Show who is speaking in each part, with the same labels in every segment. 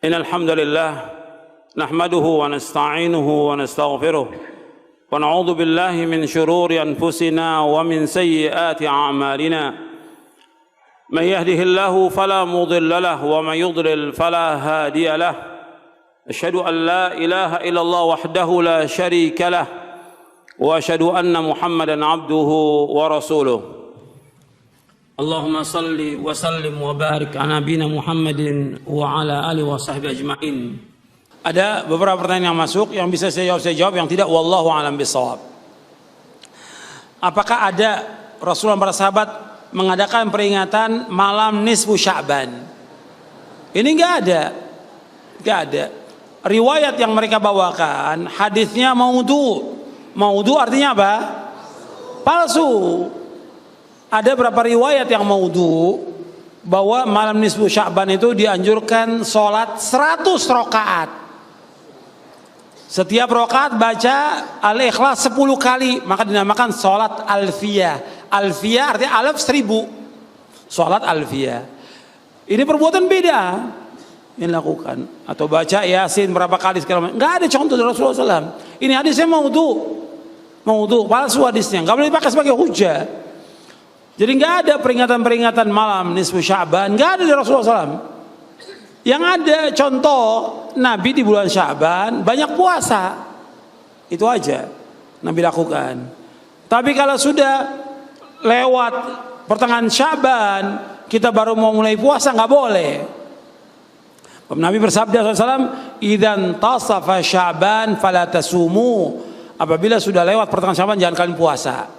Speaker 1: إن الحمد لله نحمده ونستعينه ونستغفره ونعوذ بالله من شرور أنفسنا ومن سيئات أعمالنا من يهده الله فلا مضل له ومن يضلل فلا هادي له أشهد أن لا إله إلا الله وحده لا شريك له وأشهد أن محمدا عبده ورسوله اللهم صل وسلم وبارك على نبينا Muhammad wa ala alihi washabbihi ajmain. Ada beberapa pertanyaan yang masuk, yang bisa saya jawab, yang tidak wallahu alam bisawab. Apakah ada Rasulullah para sahabat mengadakan peringatan malam nisfu Sya'ban? Ini enggak ada. Riwayat yang mereka bawakan hadisnya maudhu. Maudhu artinya apa? Palsu. Ada beberapa riwayat yang maudhu bahwa malam nisfu Sya'ban itu dianjurkan sholat 100 rakaat. Setiap rakaat baca Al-Ikhlas 10 kali, maka dinamakan sholat alfiyah. Alfiyah artinya alaf 1000. Sholat alfiyah. Ini perbuatan beda yang dilakukan. Atau baca Yasin berapa kali segala macam. Nggak ada contoh dari Rasulullah SAW. Ini hadisnya maudhu, palsu hadisnya. Nggak boleh dipakai sebagai hujah. Jadi nggak ada peringatan-peringatan malam nisfu Sya'ban, nggak ada dari Rasulullah SAW. Yang ada contoh Nabi di bulan Sya'ban banyak puasa, itu aja Nabi lakukan. Tapi kalau sudah lewat pertengahan Sya'ban kita baru mau mulai puasa, nggak boleh. Nabi bersabda SAW, "Idzan tasafa Sya'ban fala tasumu." Apabila sudah lewat pertengahan Sya'ban jangan kalian puasa.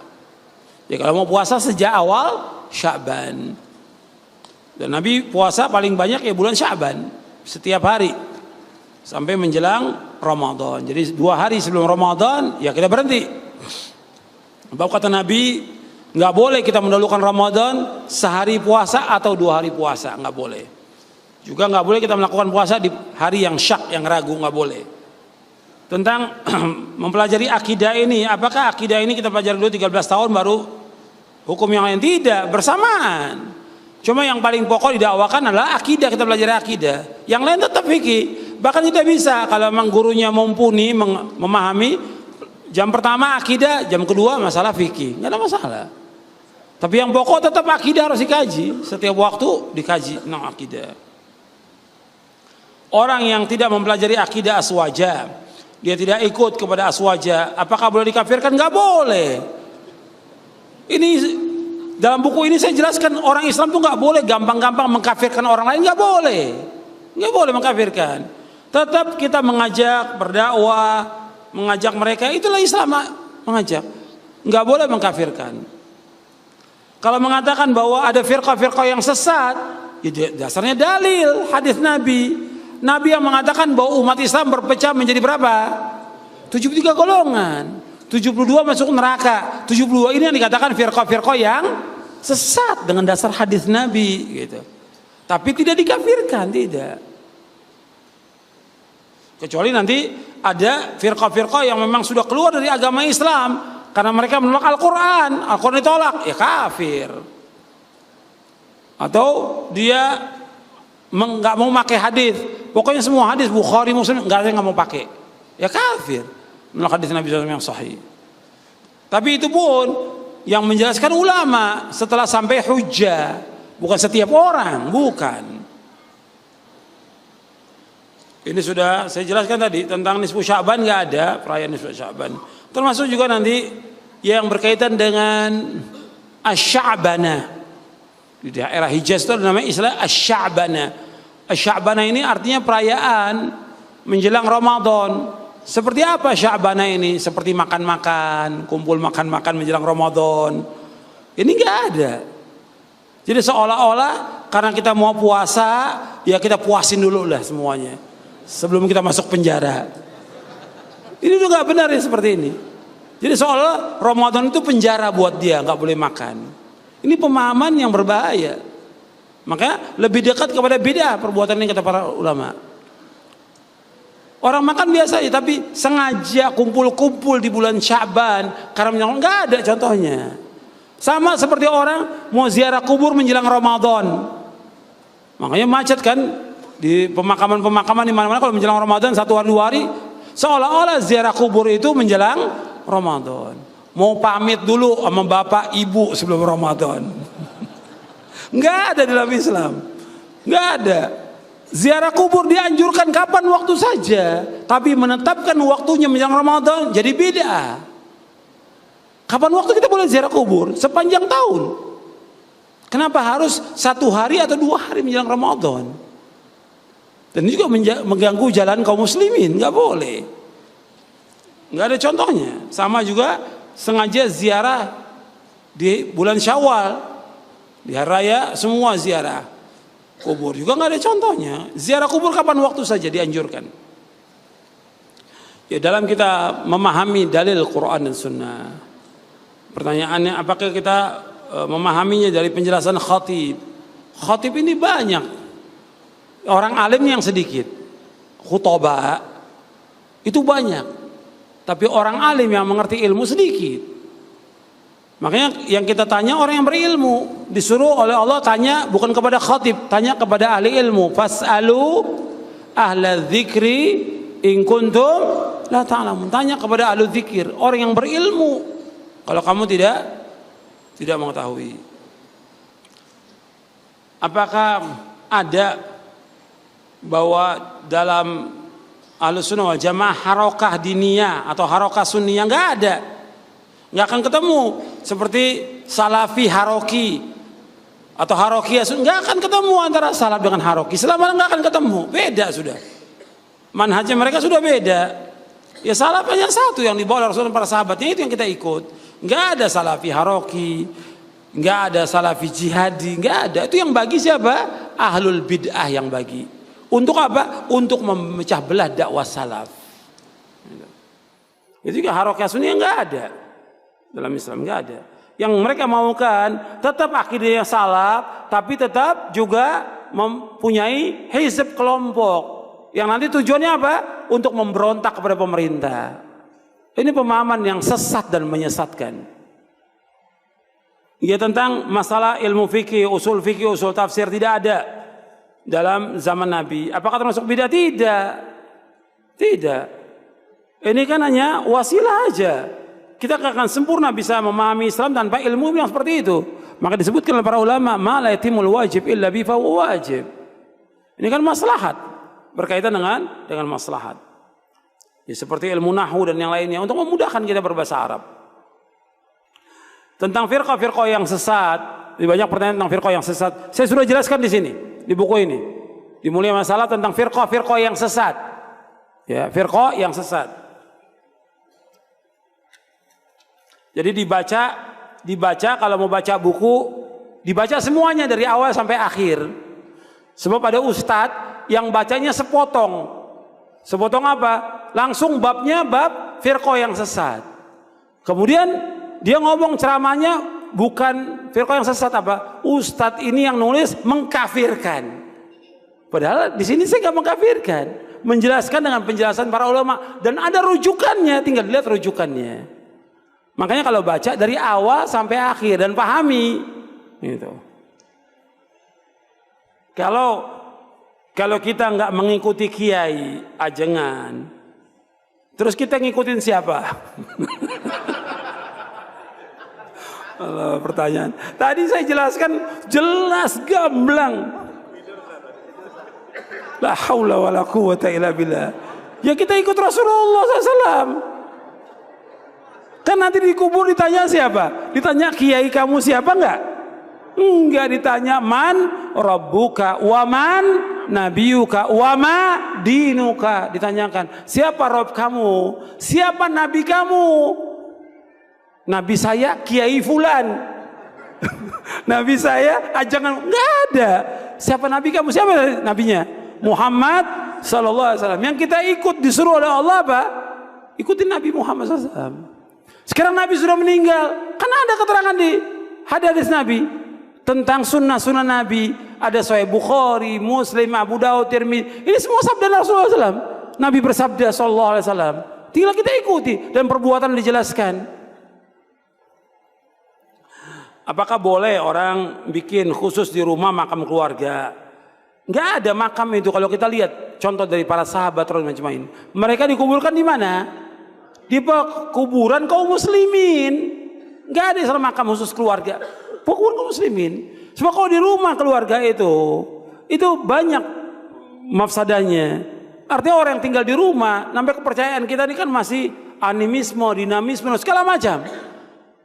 Speaker 1: Ya kalau mau puasa sejak awal Sya'ban. Dan Nabi puasa paling banyak ya bulan Sya'ban, setiap hari sampai menjelang Ramadan. Jadi 2 hari sebelum Ramadan ya kita berhenti. Sebab kata Nabi, nggak boleh kita mendahulukan Ramadan sehari puasa atau 2 hari puasa, nggak boleh. Juga nggak boleh kita melakukan puasa di hari yang syak, yang ragu, nggak boleh. Tentang mempelajari akidah ini, apakah akidah ini kita pelajari dulu 13 tahun baru hukum yang lain? Tidak, bersamaan. Cuma yang paling pokok didakwakan adalah akidah, kita belajar akidah. Yang lain tetap fikih. Bahkan tidak bisa kalau memang gurunya mumpuni memahami, jam pertama akidah, jam kedua masalah fikih, nggak ada masalah. Tapi yang pokok tetap akidah harus dikaji, setiap waktu dikaji tentang akidah. Orang yang tidak mempelajari akidah aswaja, dia tidak ikut kepada aswaja, apakah boleh dikafirkan? Nggak boleh. Ini dalam buku ini saya jelaskan, orang Islam tuh nggak boleh gampang-gampang mengkafirkan orang lain, nggak boleh mengkafirkan. Tetap kita mengajak, berdakwah, mengajak mereka, itulah Islam, mengajak. Nggak boleh mengkafirkan. Kalau mengatakan bahwa ada firqah-firqah yang sesat, ya dasarnya dalil hadis Nabi. Nabi yang mengatakan bahwa umat Islam berpecah menjadi berapa? 73 golongan. 72 masuk neraka. 72 ini yang dikatakan firqah-firqah yang sesat dengan dasar hadis Nabi gitu. Tapi tidak dikafirkan, tidak. Kecuali nanti ada firqah-firqah yang memang sudah keluar dari agama Islam karena mereka menolak Al-Qur'an. Al-Qur'an ditolak, ya kafir. Atau dia nggak mau pakai hadis. Pokoknya semua hadis Bukhari, Muslim nggak mau pakai. Ya kafir. Menolak hadis Nabi SAW yang sahih. Tapi itu pun yang menjelaskan ulama setelah sampai hujjah, bukan setiap orang, bukan. Ini sudah saya jelaskan tadi tentang nisfu Sya'ban, nggak ada perayaan nisfu Sya'ban. Termasuk juga nanti yang berkaitan dengan asy-Sya'bana. Di daerah Hijaz itu namanya istilah asy-Sya'bana. Asy-Sya'bana ini artinya perayaan menjelang Ramadan. Seperti apa Sya'bana ini? Seperti makan-makan, kumpul makan-makan menjelang Ramadan. Ini enggak ada. Jadi seolah-olah karena kita mau puasa, ya kita puasin dulu lah semuanya sebelum kita masuk penjara. Ini juga benar ya seperti ini. Jadi seolah Ramadan itu penjara buat dia, nggak boleh makan. Ini pemahaman yang berbahaya. Makanya lebih dekat kepada bid'ah perbuatan ini kata para ulama. Orang makan biasa aja, tapi sengaja kumpul-kumpul di bulan Sya'ban karena nggak ada contohnya. Sama seperti orang mau ziarah kubur menjelang Ramadan. Makanya macet kan, Di pemakaman-pemakaman di mana-mana kalau menjelang Ramadan 1 hari 2 hari, seolah-olah ziarah kubur itu menjelang Ramadan. Mau pamit dulu sama bapak ibu sebelum Ramadan. Nggak ada dalam Islam. Nggak ada. Ziarah kubur dianjurkan kapan waktu saja, tapi menetapkan waktunya menjelang Ramadan jadi beda. Kapan waktu kita boleh ziarah kubur? Sepanjang tahun. Kenapa harus 1 hari atau 2 hari menjelang Ramadan? Dan ini juga mengganggu jalan kaum muslimin, nggak boleh. Nggak ada contohnya. Sama juga sengaja ziarah di bulan Syawal, di hari raya semua ziarah kubur juga nggak ada contohnya. Ziarah kubur kapan waktu saja dianjurkan. Ya, dalam kita memahami dalil Quran dan Sunnah, pertanyaannya apakah kita memahaminya dari penjelasan khatib? Khatib ini banyak, orang alim yang sedikit, khutbah itu banyak, tapi orang alim yang mengerti ilmu sedikit. Makanya yang kita tanya orang yang berilmu, disuruh oleh Allah tanya bukan kepada khatib, tanya kepada ahli ilmu. Fas'alu ahla dzikri in kuntum la ta'lamun. Tanya kepada ahli dzikir, orang yang berilmu. Kalau kamu tidak mengetahui. Apakah ada bahwa dalam Ahlussunnah wal Jamaah harokah diniyah atau harokah sunniyah? Nggak ada, nggak akan ketemu. Seperti salafi haroki atau harokiyah, nggak akan ketemu antara salaf dengan haroki. Selama nggak akan ketemu, beda sudah. Manhajnya mereka sudah beda. Ya salaf hanya satu yang dibawa oleh Rasulullah dan para sahabatnya, itu yang kita ikut. Nggak ada salafi haroki, nggak ada salafi jihadi, nggak ada. Itu yang bagi siapa? Ahlul bid'ah yang bagi. Untuk apa? Untuk memecah belah dakwah salaf. Itu juga harokah sunnah nggak ada dalam Islam, nggak ada. Yang mereka maukan tetap akidahnya salaf, tapi tetap juga mempunyai hizb kelompok yang nanti tujuannya apa? Untuk memberontak kepada pemerintah. Ini pemahaman yang sesat dan menyesatkan. Ya, tentang masalah ilmu fikih, usul tafsir tidak ada dalam zaman Nabi. Apakah termasuk bidah? Tidak. Ini kan hanya wasilah aja. Kita akan sempurna bisa memahami Islam tanpa ilmu yang seperti itu. Maka disebutkan oleh para ulama, ma la yatimul wajib illa bi fa wajib. Ini kan maslahat, berkaitan dengan maslahat. Ya, seperti ilmu nahwu dan yang lainnya untuk memudahkan kita berbahasa Arab. Tentang firqah yang sesat, banyak pertanyaan tentang firqah yang sesat. Saya sudah jelaskan di sini, di buku ini. Dimulai masalah tentang firqah yang sesat. Ya, firqah yang sesat. Jadi dibaca kalau mau baca buku, dibaca semuanya dari awal sampai akhir. Sebab ada ustadz yang bacanya sepotong. Sepotong apa? Langsung babnya bab firqah yang sesat. Kemudian dia ngomong ceramahnya bukan firqah yang sesat apa? Ustadz ini yang nulis mengkafirkan. Padahal di sini saya nggak mengkafirkan, menjelaskan dengan penjelasan para ulama dan ada rujukannya, tinggal dilihat rujukannya. Makanya kalau baca dari awal sampai akhir dan pahami, gitu. Kalau kita nggak mengikuti kiai ajengan, terus kita ngikutin siapa? Pertanyaan. Tadi saya jelaskan jelas gamblang. La haula wala quwwata illa billah. Ya kita ikut Rasulullah SAW. Kan nanti dikubur ditanya siapa? Ditanya kiai kamu siapa enggak? Enggak ditanya man rabbuka wa man nabiyuka wa ma dinuka. Ditanyakan siapa Rob kamu? Siapa nabi kamu? Nabi saya kiai fulan. Nabi saya ajangan, enggak ada. Siapa nabi kamu? Siapa nabinya? Muhammad sallallahu alaihi wasallam. Yang kita ikut disuruh oleh Allah apa? Ikutin Nabi Muhammad sallallahu alaihi wasallam. Sekarang Nabi sudah meninggal, kan ada keterangan di hadis Nabi tentang sunnah Nabi. Ada Sahih Bukhari, Muslim, Abu Daud, Tirmidzi. Ini semua sabda Rasulullah SAW. Nabi bersabda sallallahu alaihi wasallam. Tinggal kita ikuti dan perbuatan dijelaskan. Apakah boleh orang bikin khusus di rumah makam keluarga? Nggak ada makam itu. Kalau kita lihat contoh dari para sahabat macam-macam, mereka dikuburkan di mana? Di kuburan kaum muslimin. Nggak ada istilah makam khusus keluarga. Kuburan kaum muslimin. Cuma kalau di rumah keluarga itu banyak mafsadanya. Artinya orang yang tinggal di rumah, sampai kepercayaan kita ini kan masih animisme, dinamisme, segala macam.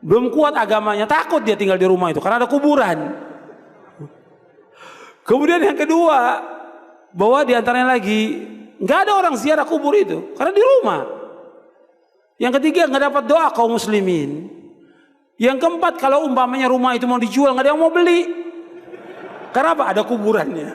Speaker 1: Belum kuat agamanya, takut dia tinggal di rumah itu karena ada kuburan. Kemudian yang kedua, bahwa diantaranya lagi nggak ada orang ziarah kubur itu karena di rumah. Yang ketiga, nggak dapat doa kaum muslimin. Yang keempat, kalau umpamanya rumah itu mau dijual, nggak ada yang mau beli. Karena apa? Ada kuburannya.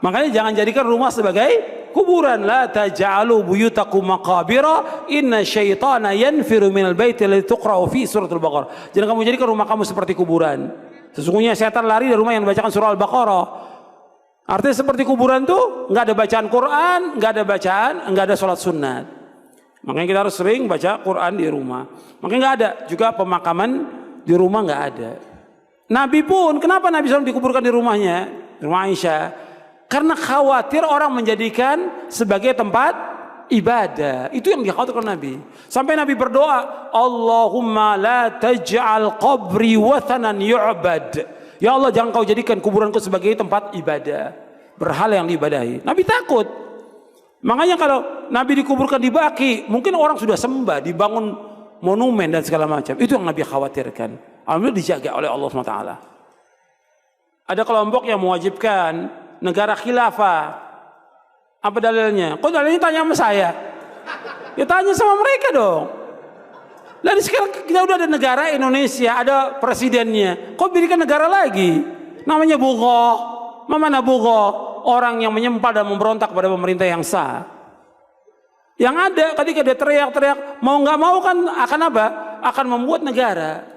Speaker 1: Makanya jangan jadikan rumah sebagai kuburan. La taj'alu buyutakum maqabira inna syaitana yanfiru minal baiti alladzi tuqra'u fi suratul Baqarah. Jangan kamu jadikan rumah kamu seperti kuburan. Sesungguhnya setan lari dari rumah yang dibacakan surah Al-Baqarah. Artinya seperti kuburan tuh nggak ada bacaan Quran, nggak ada sholat sunat. Makanya kita harus sering baca Quran di rumah. Makanya nggak ada juga pemakaman di rumah, nggak ada. Nabi pun, kenapa Nabi SAW dikuburkan di rumahnya, rumah Aisyah? Karena khawatir orang menjadikan sebagai tempat ibadah. Itu yang dikhawatirkan Nabi. Sampai Nabi berdoa, Allahumma la taj'al qabri wathanan yu'bad. Ya Allah, jangan kau jadikan kuburanku sebagai tempat ibadah, berhala yang diibadahi. Nabi takut. Makanya kalau Nabi dikuburkan di Baqi, mungkin orang sudah sembah, dibangun monumen dan segala macam. Itu yang Nabi khawatirkan. Alhamdulillah dijaga oleh Allah SWT. Ada kelompok yang mewajibkan negara khilafah. Apa dalilnya? Kok dalilnya tanya sama saya? Ya tanya sama mereka dong. Lalu sekarang kita udah ada negara Indonesia, ada presidennya. Kok berikan negara lagi? Namanya Bughoh. Mana Bughoh? Orang yang menyempal dan memberontak pada pemerintah yang sah. Yang ada ketika dia teriak-teriak, mau nggak mau kan akan apa? Akan membuat negara.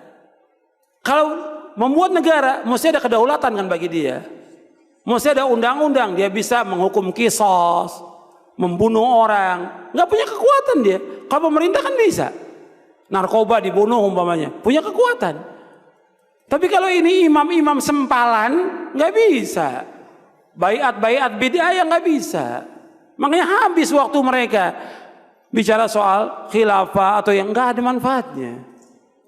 Speaker 1: Kalau membuat negara, mesti ada kedaulatan kan bagi dia. Mesti ada undang-undang, dia bisa menghukum kisos, membunuh orang. Nggak punya kekuatan dia. Kalau pemerintah kan bisa. Narkoba dibunuh umpamanya, punya kekuatan. Tapi kalau ini imam-imam sempalan, nggak bisa. Baiat-baiat bid'ah yang nggak bisa. Makanya habis waktu mereka bicara soal khilafah atau yang nggak ada manfaatnya.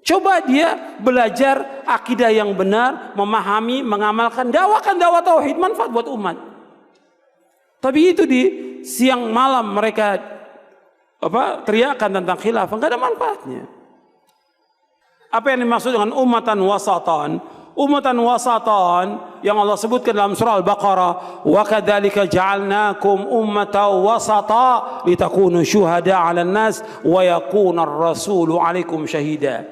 Speaker 1: Coba dia belajar akidah yang benar, memahami, mengamalkan, dakwakan dakwah tauhid, manfaat buat umat. Tapi itu di siang malam mereka teriakan tentang khilafah, nggak ada manfaatnya. Apa yang dimaksud dengan ummatan wasatan? Ummatan wasatan yang Allah sebutkan dalam surah Al-Baqarah, wa kadzalika ja'alnakum ummatan wasata litakunu syuhada 'alan nas wa yakuna ar-rasulu 'alaikum syahida.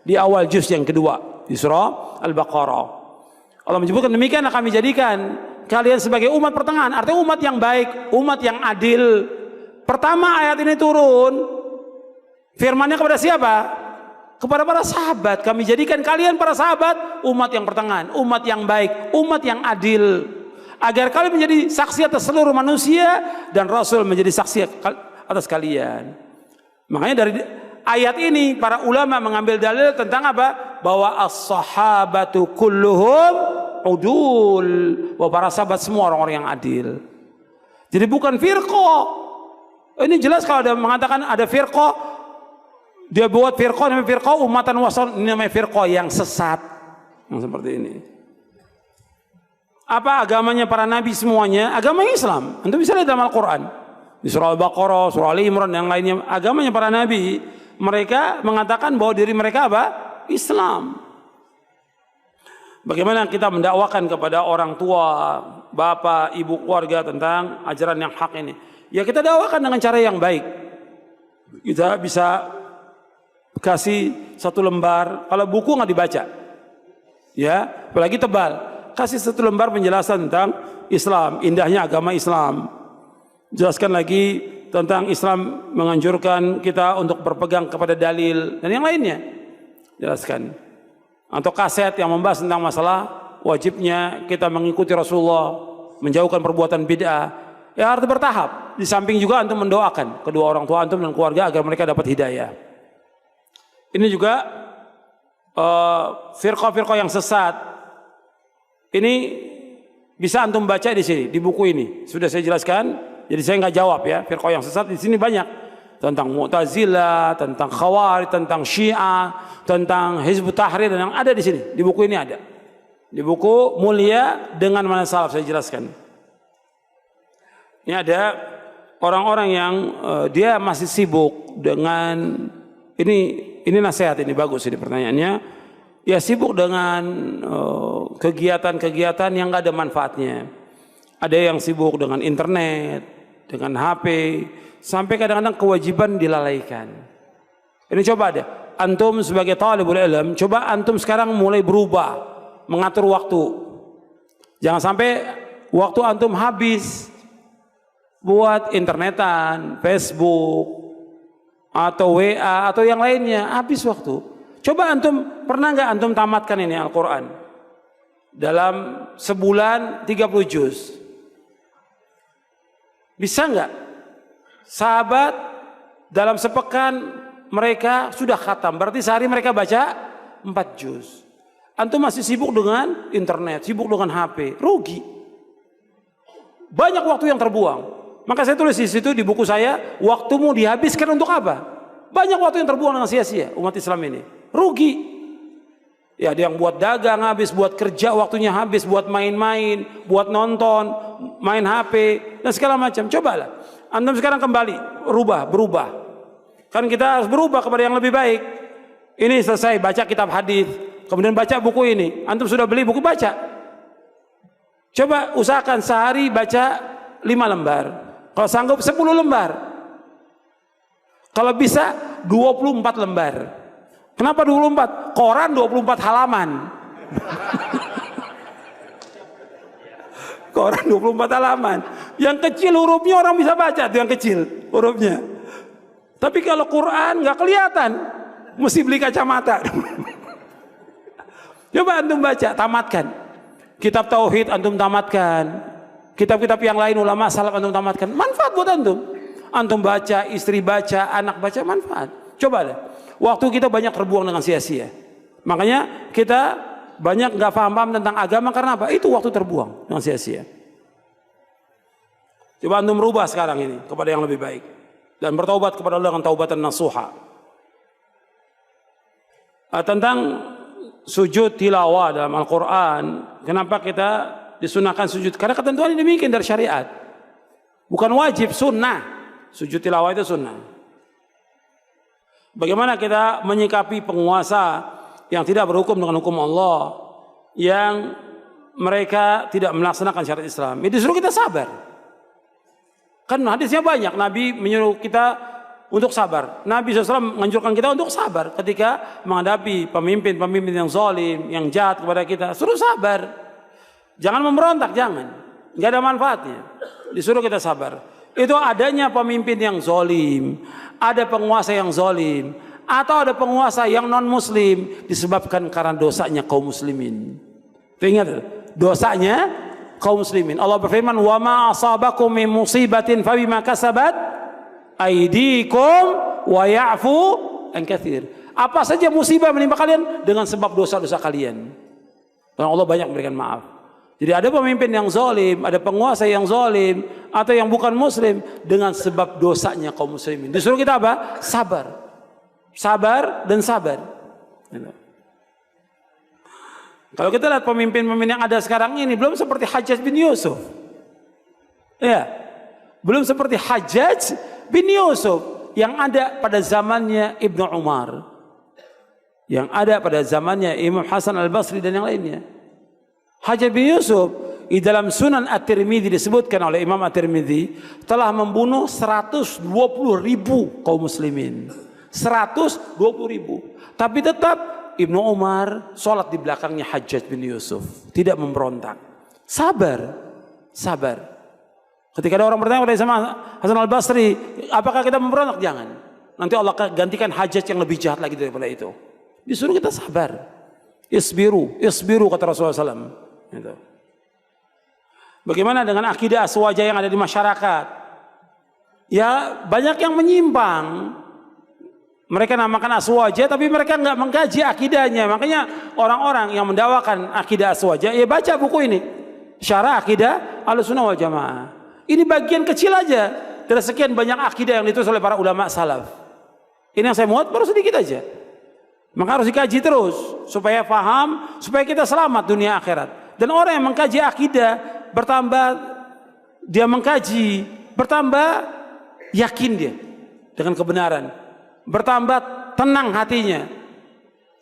Speaker 1: Di awal juz yang kedua di surah Al-Baqarah Allah menyebutkan demikian, kami jadikan kalian sebagai umat pertengahan, artinya umat yang baik, umat yang adil. Pertama ayat ini turun firmannya kepada siapa? Kepada para sahabat. Kami jadikan kalian para sahabat umat yang pertengahan, umat yang baik, umat yang adil, agar kalian menjadi saksi atas seluruh manusia dan Rasul menjadi saksi atas kalian. Makanya dari ayat ini para ulama mengambil dalil tentang apa? Bahwa as-sahabatu kulluhum udul, bahwa para sahabat semua orang-orang yang adil. Jadi bukan firqah. Ini jelas kalau ada mengatakan ada firqah, dia buat firqah namanya firqah ummatan wasat, ini namanya firqah yang sesat, yang seperti ini. Apa agamanya para nabi semuanya? Agama Islam. Antum bisa lihat dalam Al-Quran di surah Al-Baqarah, surah Ali Imran, yang lainnya. Agamanya para nabi, mereka mengatakan bahwa diri mereka apa? Islam. Bagaimana kita mendakwakan kepada orang tua, bapak, ibu, keluarga tentang ajaran yang hak ini? Ya kita dakwakan dengan cara yang baik. Kita bisa kasih satu lembar, kalau buku nggak dibaca, ya, apalagi tebal, kasih satu lembar penjelasan tentang Islam, indahnya agama Islam. Jelaskan lagi tentang Islam menganjurkan kita untuk berpegang kepada dalil dan yang lainnya. Jelaskan. Atau kaset yang membahas tentang masalah wajibnya kita mengikuti Rasulullah, menjauhkan perbuatan bid'ah. Ya harus bertahap. Di samping juga antum mendoakan kedua orang tua antum dan keluarga agar mereka dapat hidayah. Ini juga firqah-firqah yang sesat. Ini Bisa antum baca di sini, di buku ini. Sudah saya jelaskan, jadi saya nggak jawab ya. Firqah yang sesat di sini banyak. Tentang Mu'tazilah, tentang Khawarij, tentang Syiah, tentang Hizbut Tahrir, dan yang ada di sini. Di buku ini ada. Di buku Mulia dengan Manhaj Salaf saya jelaskan. Ini ada orang-orang yang dia masih sibuk dengan ini nasihat, ini bagus ini pertanyaannya. Ya sibuk dengan kegiatan-kegiatan yang nggak ada manfaatnya. Ada yang sibuk dengan internet, dengan HP, sampai kadang-kadang kewajiban dilalaikan. Ini coba deh, antum sebagai talibul ilm, coba antum sekarang mulai berubah, mengatur waktu. Jangan sampai waktu antum habis buat internetan, Facebook, atau WA, atau yang lainnya, habis waktu. Coba antum, pernah nggak antum tamatkan ini Al-Quran? Dalam sebulan 30 juz. Bisa nggak? Sahabat dalam sepekan mereka sudah khatam. Berarti sehari mereka baca 4 juz. Antum masih sibuk dengan internet, sibuk dengan HP. Rugi. Banyak waktu yang terbuang. Maka saya tulis di situ di buku saya, waktumu dihabiskan untuk apa? Banyak waktu yang terbuang dengan sia-sia umat Islam ini. Rugi. Ya, ada yang buat dagang habis, buat kerja waktunya habis, buat main-main, buat nonton, main HP, dan segala macam. Cobalah. Antum sekarang kembali, berubah. Kan kita harus berubah kepada yang lebih baik. Ini selesai baca kitab hadis, kemudian baca buku ini. Antum sudah beli buku, baca. Coba usahakan sehari baca 5 lembar. Kalau sanggup 10 lembar. Kalau bisa 24 lembar. Kenapa 24? Koran 24 halaman. Koran 24 halaman. Yang kecil hurufnya orang bisa baca tuh, yang kecil hurufnya. Tapi kalau Quran nggak kelihatan, mesti beli kacamata. Coba antum baca, tamatkan. Kitab tauhid antum tamatkan. Kitab-kitab yang lain ulama salaf antum tamatkan. Manfaat buat antum. Antum baca, istri baca, anak baca, manfaat. Coba deh. Waktu kita banyak terbuang dengan sia-sia. Makanya kita banyak nggak paham tentang agama karena apa? Itu waktu terbuang dengan sia-sia. Coba antum merubah sekarang ini kepada yang lebih baik dan bertaubat kepada Allah dengan taubatan nasuha. Tentang sujud tilawah dalam Al-Quran, kenapa kita disunahkan sujud? Karena ketentuan ini demikian dari syariat. Bukan wajib, sunnah. Sujud tilawah itu sunnah. Bagaimana kita menyikapi penguasa yang tidak berhukum dengan hukum Allah, yang mereka tidak melaksanakan syariat Islam? Itu disuruh kita sabar. Kan hadisnya banyak, Nabi menyuruh kita untuk sabar. Nabi SAW menganjurkan kita untuk sabar ketika menghadapi pemimpin-pemimpin yang zalim, yang jahat kepada kita. Suruh sabar. Jangan memberontak, jangan. Nggak ada manfaatnya. Disuruh kita sabar. Itu adanya pemimpin yang zalim, ada penguasa yang zalim, atau ada penguasa yang non muslim disebabkan karena dosanya kaum muslimin. Ingat, dosanya kaum muslimin. Allah berfirman, "Wa ma asabakum min musibatin fabima kasabat aydikum wa ya'fu an katsir." Apa saja musibah menimpa kalian dengan sebab dosa-dosa kalian. Dan Allah banyak memberikan maaf. Jadi ada pemimpin yang zalim, ada penguasa yang zalim, atau yang bukan muslim dengan sebab dosanya kaum muslimin. Disuruh kita apa? Sabar. Sabar dan sabar. Kalau kita lihat pemimpin-pemimpin yang ada sekarang ini belum seperti Hajjaj bin Yusuf. Ya. Belum seperti Hajjaj bin Yusuf yang ada pada zamannya Ibnu Umar. Yang ada pada zamannya Imam Hasan Al-Basri dan yang lainnya. Hajjaj bin Yusuf di dalam Sunan At-Tirmidzi disebutkan oleh Imam At-Tirmidzi telah membunuh 120.000 kaum muslimin. 120.000. Tapi tetap Ibnu Umar sholat di belakangnya Hajjaj bin Yusuf, tidak memberontak. Sabar. Sabar. Ketika ada orang bertanya kepada Hasan Al-Basri, apakah kita memberontak? Jangan. Nanti Allah akan gantikan Hajjaj yang lebih jahat lagi daripada itu. Disuruh kita sabar. Isbiru kata Rasulullah SAW. Gitu. Bagaimana dengan akidah aswaja yang ada di masyarakat? Ya banyak yang menyimpang. Mereka namakan aswaja tapi mereka nggak mengkaji akidahnya. Makanya orang-orang yang mendakwakan akidah aswaja, ya baca buku ini. Syarah akidah Ahlussunnah wal Jamaah. Ini bagian kecil aja dari sekian banyak akidah yang ditulis oleh para ulama salaf. Ini yang saya muat baru sedikit aja. Maka harus dikaji terus supaya paham, supaya kita selamat dunia akhirat. Dan orang yang mengkaji akidah bertambah, dia mengkaji bertambah yakin dia dengan kebenaran, bertambah tenang hatinya,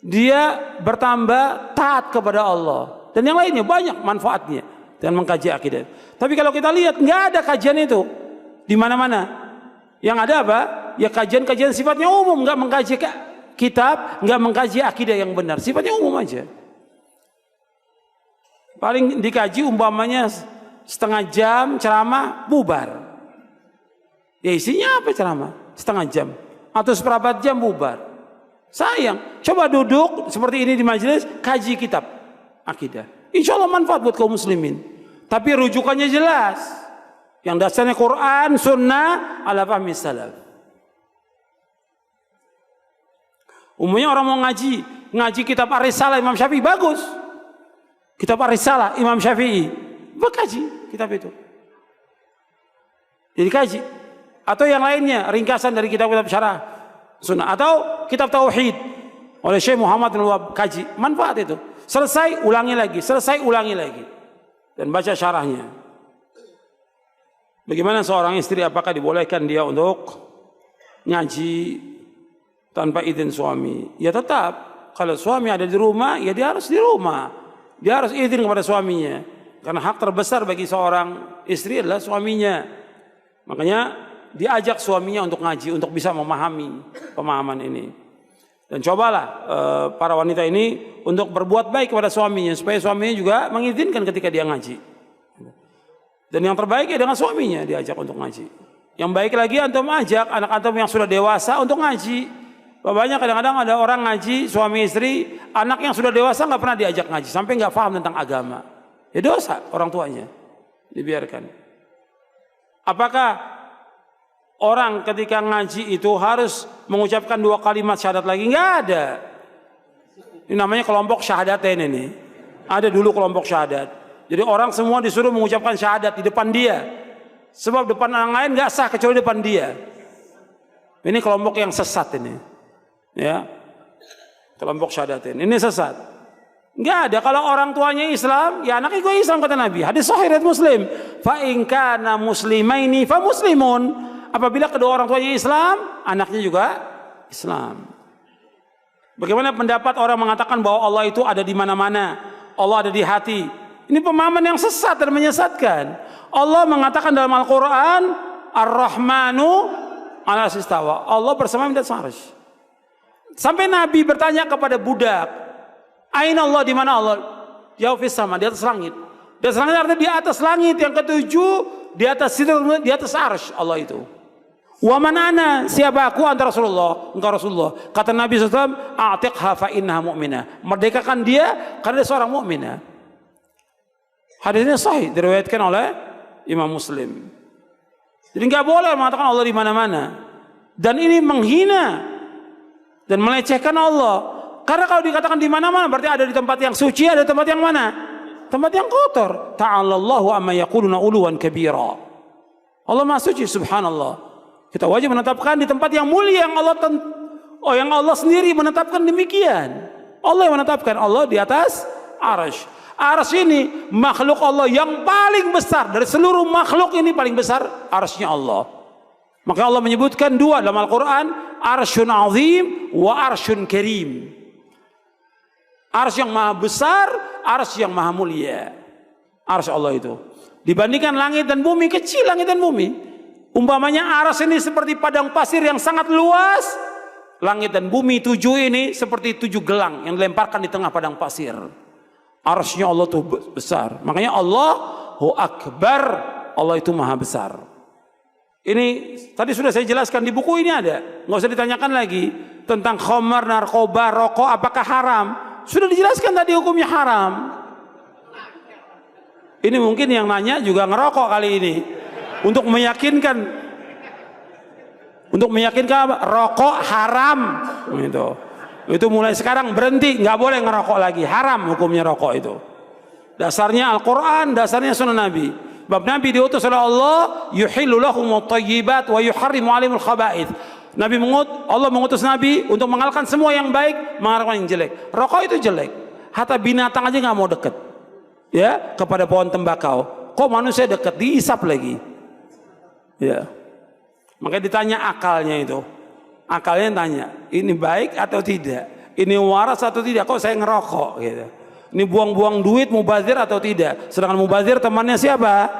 Speaker 1: dia bertambah taat kepada Allah dan yang lainnya banyak manfaatnya dengan mengkaji akidah. Tapi kalau kita lihat nggak ada kajian itu di mana-mana. Yang ada apa? Ya kajian-kajian sifatnya umum, nggak mengkaji kitab, nggak mengkaji akidah yang benar, sifatnya umum aja. Paling dikaji umpamanya setengah jam ceramah bubar. Ya isinya apa ceramah? Setengah jam atau seperempat jam bubar. Sayang. Coba duduk seperti ini di majelis, kaji kitab akidah. Insya Allah manfaat buat kaum muslimin. Tapi rujukannya jelas. Yang dasarnya Quran, Sunnah, ala fahmi salaf. Umumnya orang mau ngaji kitab Ar-Risalah Imam Syafi'i bagus. Kitab Ar-Risalah Imam Syafi'i, berkaji kitab itu. Jadi kaji. Atau yang lainnya, ringkasan dari kitab-kitab syarah Sunnah atau kitab tauhid oleh Syekh Muhammad bin Wahab, kaji, manfaat itu. Selesai ulangi lagi, selesai ulangi lagi dan baca syarahnya. Bagaimana seorang istri, apakah dibolehkan dia untuk ngaji tanpa izin suami? Ya tetap, kalau suami ada di rumah, ya dia harus di rumah. Dia harus izin kepada suaminya. Karena hak terbesar bagi seorang istri adalah suaminya. Makanya diajak suaminya untuk ngaji, untuk bisa memahami pemahaman ini. Dan cobalah para wanita ini untuk berbuat baik kepada suaminya, supaya suaminya juga mengizinkan ketika dia ngaji. Dan yang terbaik ya dengan suaminya diajak untuk ngaji. Yang baik lagi antum ajak anak antum yang sudah dewasa untuk ngaji. Banyak kadang-kadang ada orang ngaji suami istri, anak yang sudah dewasa nggak pernah diajak ngaji sampai nggak paham tentang agama. Ya dosa orang tuanya, dibiarkan. Apakah orang ketika ngaji itu harus mengucapkan 2 kalimat syahadat lagi? Nggak ada. Ini namanya kelompok syahadatain ini. Ada dulu kelompok syahadat. Jadi orang semua disuruh mengucapkan syahadat di depan dia. Sebab depan orang lain nggak sah kecuali depan dia. Ini kelompok yang sesat ini. Ya, kelompok syahadatain ini sesat. Nggak ada. Kalau orang tuanya Islam, ya anaknya juga Islam kata Nabi. Hadis sahih riwayat Muslim. Fa in kana muslimaini fa muslimun. Apabila kedua orang tuanya Islam, anaknya juga Islam. Bagaimana pendapat orang mengatakan bahwa Allah itu ada di mana-mana, Allah ada di hati? Ini pemahaman yang sesat dan menyesatkan. Allah mengatakan dalam Al-Quran, Ar-Rahmanu ala istawa. Allah bersama di atas arsy. Sampai Nabi bertanya kepada budak, Aina Allah, di mana Allah? Jawab fis sama, di atas langit. Di atas langit artinya di atas langit yang ketujuh, di atas sidrah, di atas arsy Allah itu. Wa man ana, siapa aku? Anta Rasulullah, engkau Rasulullah. Kata Nabi SAW, a'tiqha fa innaha mu'minah. Merdekakan dia karena dia seorang mukminah. Hadisnya sahih, diriwayatkan oleh Imam Muslim. Jadi nggak boleh mengatakan Allah di mana-mana. Dan ini menghina dan melecehkan Allah. Karena kalau dikatakan di mana-mana berarti ada di tempat yang suci, ada di tempat yang mana? Tempat yang kotor. Ta'alallahu amma yaquluna uluwan kabira. Allah Maha Suci, subhanallah. Kita wajib menetapkan di tempat yang mulia yang yang Allah sendiri menetapkan demikian. Allah yang menetapkan, Allah di atas arsy. Arsy ini makhluk Allah yang paling besar dari seluruh makhluk ini, paling besar arsy-nya Allah. Maka Allah menyebutkan 2 dalam Al-Quran, arsyun azim wa arsyun karim. Arsy yang maha besar, arsy yang maha mulia. Arsy Allah itu dibandingkan langit dan bumi, kecil langit dan bumi. Umpamanya arsy ini seperti padang pasir yang sangat luas, langit dan bumi 7 ini seperti 7 gelang yang dilemparkan di tengah padang pasir. Arsy-nya Allah itu besar. Makanya Allahu Akbar, Allah itu maha besar. Ini tadi sudah saya jelaskan di buku ini ada. Nggak usah ditanyakan lagi tentang khamar, narkoba, rokok apakah haram. Sudah dijelaskan tadi hukumnya haram. Ini mungkin yang nanya juga ngerokok kali ini. Untuk meyakinkan apa? Rokok haram gitu. Itu mulai sekarang berhenti, nggak boleh ngerokok lagi, haram hukumnya rokok itu. Dasarnya Al-Quran, dasarnya sunnah Nabi. Bab Nabi diutus oleh Allah, yuhillu lahumut thayyibat wa yuharrimu alaihimul khaba'ith. Allah mengutus Nabi untuk mengalahkan semua yang baik, mengharamkan yang jelek. Rokok itu jelek. Hatta binatang aja nggak mau deket. Ya, kepada pohon tembakau. Kok manusia deket, diisap lagi. Ya. Makanya ditanya akalnya itu. Akalnya tanya, ini baik atau tidak? Ini waras atau tidak? Kok saya ngerokok gitu. Ini buang-buang duit, mubazir atau tidak? Sedangkan mubazir temannya siapa?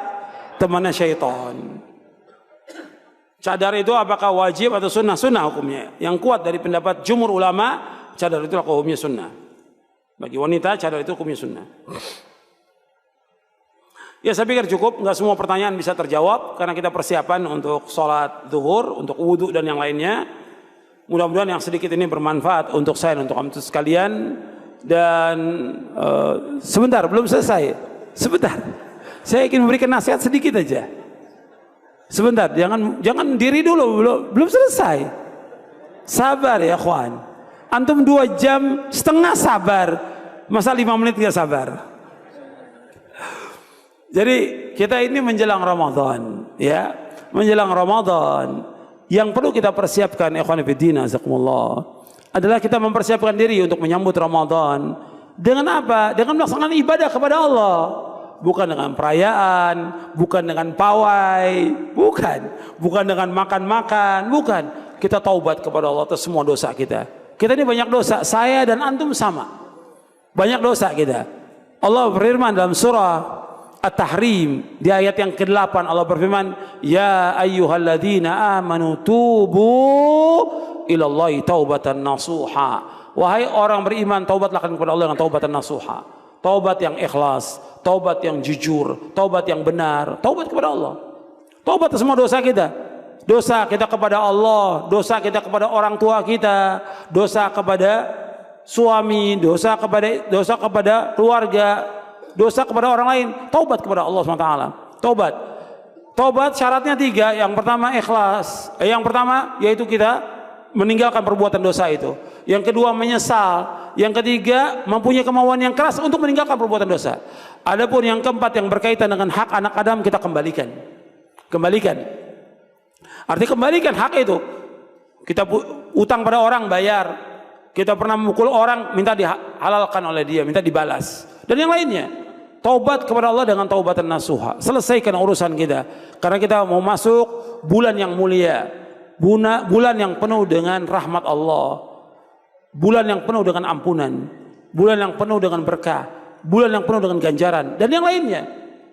Speaker 1: Temannya syaitan. Cadar itu apakah wajib atau sunnah? Sunnah hukumnya. Yang kuat dari pendapat jumhur ulama, cadar itu hukumnya sunnah. Bagi wanita, cadar itu hukumnya sunnah. Ya, saya pikir cukup. Nggak semua pertanyaan bisa terjawab karena kita persiapan untuk sholat zuhur, untuk wudhu dan yang lainnya. Mudah-mudahan yang sedikit ini bermanfaat untuk saya dan untuk kamu sekalian. Dan sebentar, belum selesai. Sebentar, saya ingin memberikan nasihat sedikit aja. Sebentar, jangan diri dulu, belum selesai. Sabar ya kawan. Antum 2 jam setengah sabar, masa 5 menit nggak sabar? Jadi kita ini menjelang Ramadan, ya, menjelang Ramadan. Yang perlu kita persiapkan, ikhwan fillah, jazakumullah, adalah kita mempersiapkan diri untuk menyambut Ramadan. Dengan apa? Dengan melaksanakan ibadah kepada Allah. Bukan dengan perayaan, bukan dengan pawai, bukan dengan makan-makan, bukan. Kita taubat kepada Allah atas semua dosa kita. Kita ini banyak dosa, saya dan antum sama. Banyak dosa kita. Allah berfirman dalam surah At-Tahrim di ayat yang ke-8, Allah berfirman, "Ya ayyuhalladzina amanu tubu ilallahi taubatan nasuha." Wahai orang beriman, taubatlah kepada Allah dengan taubatan nasuha. Taubat yang ikhlas, taubat yang jujur, taubat yang benar, taubat kepada Allah. Taubat semua dosa kita. Dosa kita kepada Allah, dosa kita kepada orang tua kita, dosa kepada suami, dosa kepada keluarga, dosa kepada orang lain. Taubat kepada Allah SWT. Taubat syaratnya 3. Yang pertama ikhlas. Yang pertama yaitu kita meninggalkan perbuatan dosa itu. Yang kedua menyesal. Yang ketiga mempunyai kemauan yang keras untuk meninggalkan perbuatan dosa. Adapun yang keempat yang berkaitan dengan hak anak Adam, kita kembalikan. Artinya kembalikan hak itu. Kita utang pada orang, bayar. Kita pernah memukul orang, minta dihalalkan oleh dia, minta dibalas. Dan yang lainnya. Taubat kepada Allah dengan taubatan nasuha. Selesaikan urusan kita. Karena kita mau masuk bulan yang mulia. Bulan yang penuh dengan rahmat Allah. Bulan yang penuh dengan ampunan. Bulan yang penuh dengan berkah. Bulan yang penuh dengan ganjaran. Dan yang lainnya.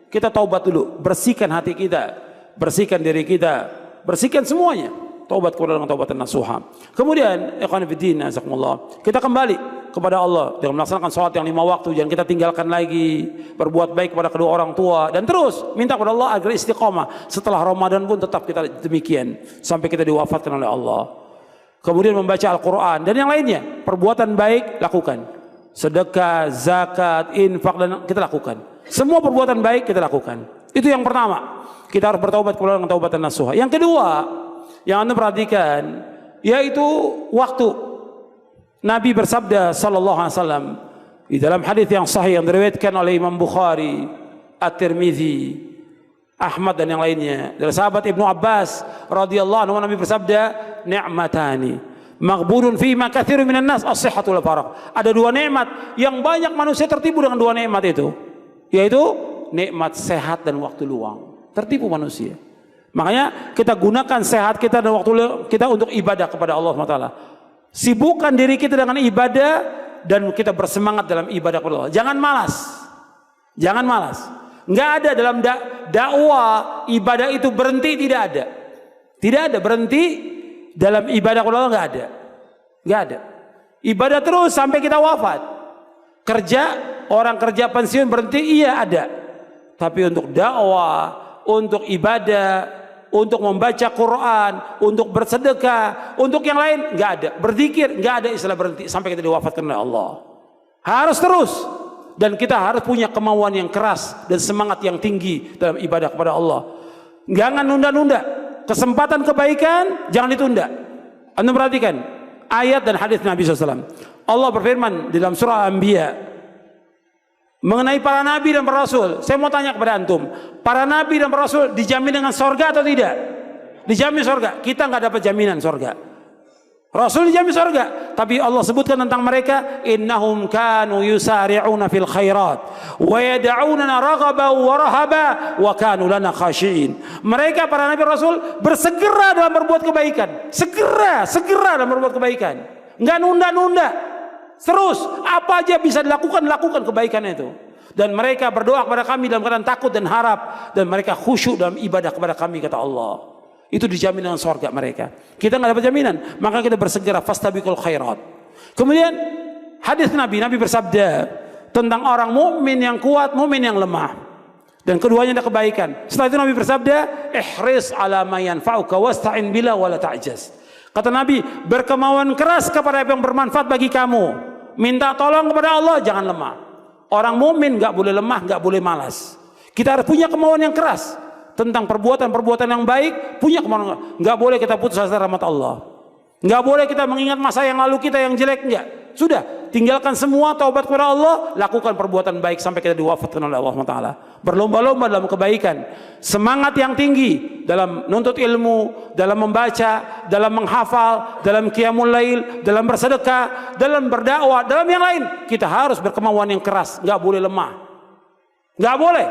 Speaker 1: Kita taubat dulu. Bersihkan hati kita. Bersihkan diri kita. Bersihkan semuanya. Taubat kepada dengan taubatan nasuha. Kemudian, ikhwan fillah, jazakumullah, kita kembali kepada Allah dengan melaksanakan sholat yang 5 waktu. Jangan kita tinggalkan lagi. Berbuat baik kepada kedua orang tua. Dan terus minta kepada Allah agar istiqomah. Setelah Ramadan pun tetap kita demikian. Sampai kita diwafatkan oleh Allah. Kemudian membaca Al-Quran. Dan yang lainnya. Perbuatan baik lakukan. Sedekah, zakat, infak, dan kita lakukan. Semua perbuatan baik kita lakukan. Itu yang pertama. Kita harus bertaubat kepada dengan taubatan nasuha. Yang kedua, yang Anda perhatikan, yaitu waktu. Nabi bersabda sallallahu alaihi wasallam di dalam hadis yang sahih yang diriwayatkan oleh Imam Bukhari, At-Tirmizi, Ahmad dan yang lainnya, dari sahabat Ibnu Abbas radhiyallahu anhu, Nabi bersabda, "Ni'matani maghbunun fima katsirun minan nas, as-sihhatu wal faragh." Ada 2 nikmat yang banyak manusia tertipu dengan 2 nikmat itu, yaitu nikmat sehat dan waktu luang. Tertipu manusia. Makanya kita gunakan sehat kita dan waktu kita untuk ibadah kepada Allah SWT. Sibukkan diri kita dengan ibadah dan kita bersemangat dalam ibadah kepada Allah. Jangan malas. Jangan malas. Nggak ada dalam dakwah ibadah itu berhenti, tidak ada. Tidak ada berhenti dalam ibadah kepada Allah, nggak ada. Nggak ada. Ibadah terus sampai kita wafat. Kerja, orang kerja pensiun berhenti, iya ada. Tapi untuk dakwah, untuk ibadah, untuk membaca Quran, untuk bersedekah, untuk yang lain nggak ada. Berzikir nggak ada istilah berhenti sampai kita diwafatkan oleh Allah. Harus terus, dan kita harus punya kemauan yang keras dan semangat yang tinggi dalam ibadah kepada Allah. Jangan nunda-nunda. Kesempatan kebaikan jangan ditunda. Anda perhatikan ayat dan hadis Nabi SAW. Allah berfirman di dalam surah Anbiya mengenai para nabi dan para rasul. Saya mau tanya kepada antum, para nabi dan para rasul dijamin dengan sorga atau tidak? Dijamin sorga. Kita nggak dapat jaminan sorga. Rasul dijamin sorga, tapi Allah sebutkan tentang mereka, innahum kanu yusari'una fil khairat wa yad'unana raghaban wa rahaba wa kanu lana khashi'in. Mereka para nabi rasul bersegera dalam berbuat kebaikan, segera dalam berbuat kebaikan, nggak nunda-nunda, terus apa aja bisa dilakukan, lakukan kebaikan itu. Dan mereka berdoa kepada kami dalam keadaan takut dan harap, dan mereka khusyuk dalam ibadah kepada kami, kata Allah. Itu dijamin dengan surga mereka. Kita nggak dapat jaminan, maka kita bersegera fastabiqul khairat. Kemudian hadis Nabi bersabda tentang orang mukmin yang kuat, mukmin yang lemah, dan keduanya ada kebaikan. Setelah itu Nabi bersabda, ihris ala ma yanfa'uka wasta'in bila wala ta'jaz. Kata Nabi, berkemauan keras kepada apa yang bermanfaat bagi kamu. Minta tolong kepada Allah, jangan lemah. Orang mukmin nggak boleh lemah, nggak boleh malas. Kita harus punya kemauan yang keras tentang perbuatan-perbuatan yang baik, punya kemauan. Nggak boleh kita putus asa rahmat Allah. Nggak boleh kita mengingat masa yang lalu kita yang jelek, enggak. Sudah, tinggalkan semua, taubat kepada Allah, lakukan perbuatan baik sampai kita diwafatkan oleh Allah SWT. Berlomba-lomba dalam kebaikan, semangat yang tinggi dalam menuntut ilmu, dalam membaca, dalam menghafal, dalam qiyamul lail, dalam bersedekah, dalam berdakwah, dalam yang lain. Kita harus berkemauan yang keras, nggak boleh lemah, nggak boleh.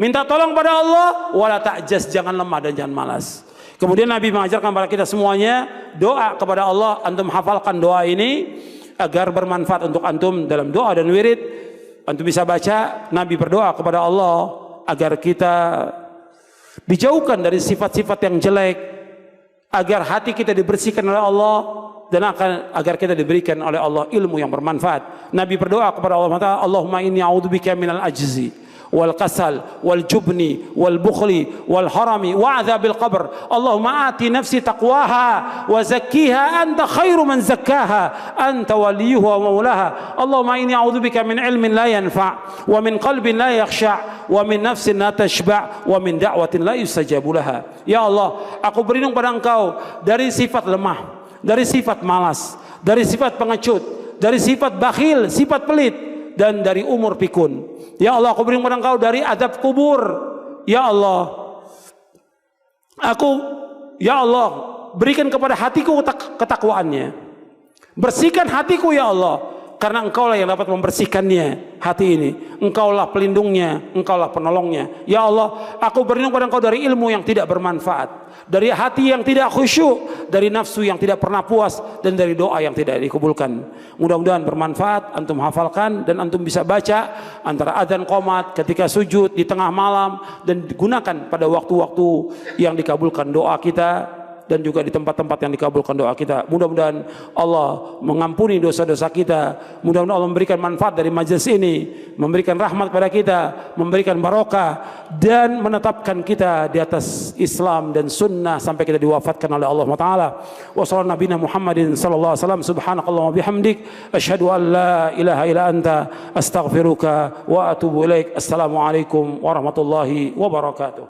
Speaker 1: Minta tolong pada Allah, wala ta'jaz, jangan lemah dan jangan malas. Kemudian Nabi mengajarkan kepada kita semuanya doa kepada Allah. Antum hafalkan doa ini agar bermanfaat untuk antum dalam doa dan wirid. Antum bisa baca, Nabi berdoa kepada Allah agar kita dijauhkan dari sifat-sifat yang jelek, agar hati kita dibersihkan oleh Allah, dan agar kita diberikan oleh Allah ilmu yang bermanfaat. Nabi berdoa kepada Allah, Allahumma inni a'udzubika minal ajzi wal kasal wal jubni wal bukhli wal harami wa adzabil qabr. Allahumma ati nafsi taqwaha wa zakkiha anta khairu man zakkaha anta waliyuha wa maulaha. Allahumma inni a'udzubika min ilmin la yanfa' wa min qalbin la yakhsha' wa min nafsin la tashba' wa min da'watin la yustajabu laha. Ya Allah, aku berlindung pada Engkau dari sifat lemah, dari sifat malas, dari sifat pengecut, dari sifat bakhil, sifat pelit, dan dari umur pikun. Ya Allah, aku berlindung pada Engkau dari azab kubur. Ya Allah, ya Allah, berikan kepada hatiku ketakwaannya. Bersihkan hatiku ya Allah, karena Engkaulah yang dapat membersihkannya hati ini. Engkaulah pelindungnya, Engkaulah penolongnya. Ya Allah, aku berlindung pada Engkau dari ilmu yang tidak bermanfaat, dari hati yang tidak khusyuk, dari nafsu yang tidak pernah puas, dan dari doa yang tidak dikabulkan. Mudah-mudahan bermanfaat, antum hafalkan, dan antum bisa baca antara adzan qomat, ketika sujud, di tengah malam, dan digunakan pada waktu-waktu yang dikabulkan doa kita, dan juga di tempat-tempat yang dikabulkan doa kita. Mudah-mudahan Allah mengampuni dosa-dosa kita. Mudah-mudahan Allah memberikan manfaat dari majelis ini, memberikan rahmat pada kita, memberikan barokah, dan menetapkan kita di atas Islam dan sunnah sampai kita diwafatkan oleh Allah Taala. Wa sallallahu nabiyana Muhammadin sallallahu alaihi wasallam. Subhanakallahumma bihamdik, asyhadu an la ilaha illa anta, astaghfiruka wa atubu ilaik. Assalamualaikum warahmatullahi wabarakatuh.